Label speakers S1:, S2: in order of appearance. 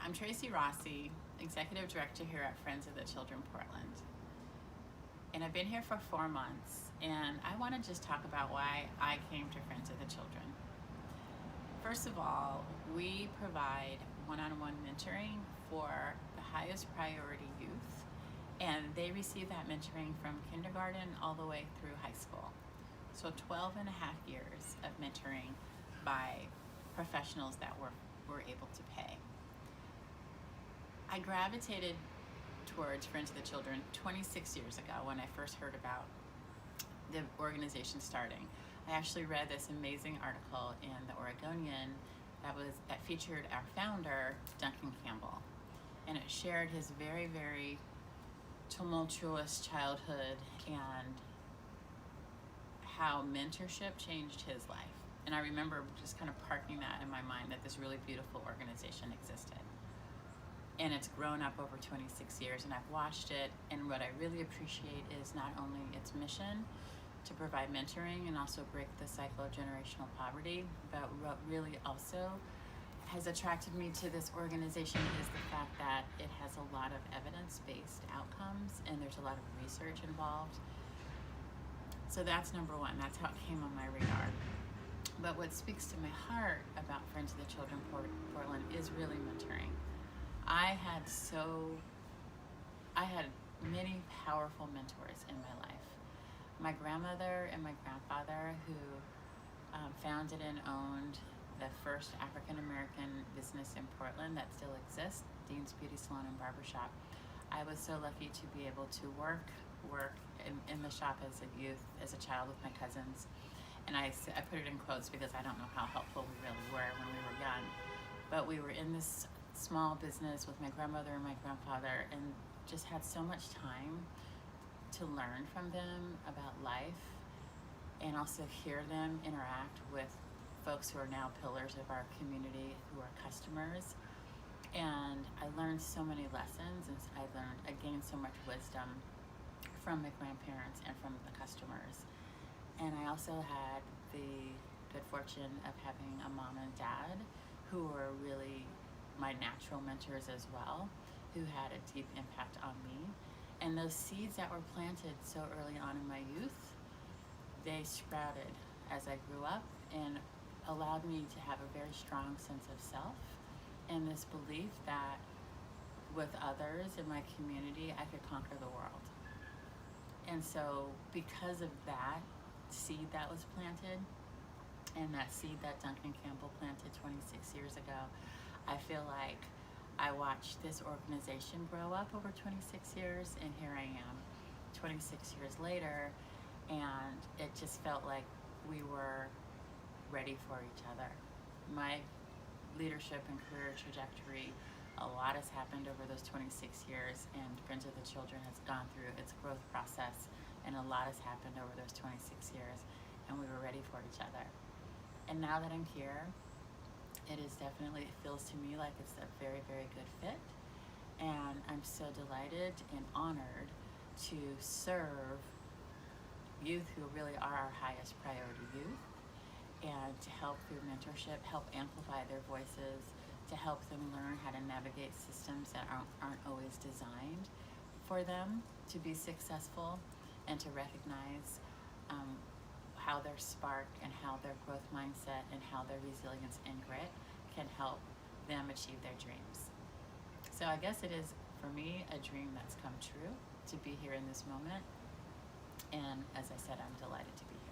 S1: I'm Traci Rossi, Executive Director here at Friends of the Children Portland. And I've been here for 4 months, and I want to just talk about why I came to Friends of the Children. First of all, we provide one-on-one mentoring for the highest priority youth, and they receive that mentoring from kindergarten all the way through high school. So 12 and a half years of mentoring by professionals that we're able to pay. I gravitated towards Friends of the Children 26 years ago when I first heard about the organization starting. I actually read this amazing article in the Oregonian that featured our founder, Duncan Campbell, and it shared his very, very tumultuous childhood and how mentorship changed his life. And I remember just kind of parking that in my mind that this really beautiful organization existed. And it's grown up over 26 years, and I've watched it, and what I really appreciate is not only its mission to provide mentoring and also break the cycle of generational poverty, but what really also has attracted me to this organization is the fact that it has a lot of evidence-based outcomes, and there's a lot of research involved. So that's number one. That's how it came on my radar. But what speaks to my heart about Friends of the Children Portland is really mentoring. I had many powerful mentors in my life. My grandmother and my grandfather, who founded and owned the first African-American business in Portland that still exists, Dean's Beauty Salon and Barbershop. I was so lucky to be able to work in the shop as a youth, as a child with my cousins. And I put it in quotes because I don't know how helpful we really were when we were young. But we were in this small business with my grandmother and my grandfather, and just had so much time to learn from them about life and also hear them interact with folks who are now pillars of our community, who are customers. And I learned so many lessons, and I gained so much wisdom from my grandparents and from the customers. And I also had the good fortune of having a mom and dad who were really my natural mentors as well, who had a deep impact on me. And those seeds that were planted so early on in my youth, they sprouted as I grew up and allowed me to have a very strong sense of self and this belief that with others in my community, I could conquer the world. And so because of that seed that was planted, and that seed that Duncan Campbell planted 26 years ago, I feel like I watched this organization grow up over 26 years, and here I am 26 years later, and it just felt like we were ready for each other. My leadership and career trajectory, a lot has happened over those 26 years, and Friends of the Children has gone through its growth process, and a lot has happened over those 26 years, and we were ready for each other. And now that I'm here, it feels to me like it's a very, very good fit. And I'm so delighted and honored to serve youth who really are our highest priority youth, and to help through mentorship, help amplify their voices, to help them learn how to navigate systems that aren't always designed for them to be successful, and to recognize how their spark and how their growth mindset and how their resilience and grit can help them achieve their dreams. So I guess it is, for me, a dream that's come true to be here in this moment. And as I said, I'm delighted to be here.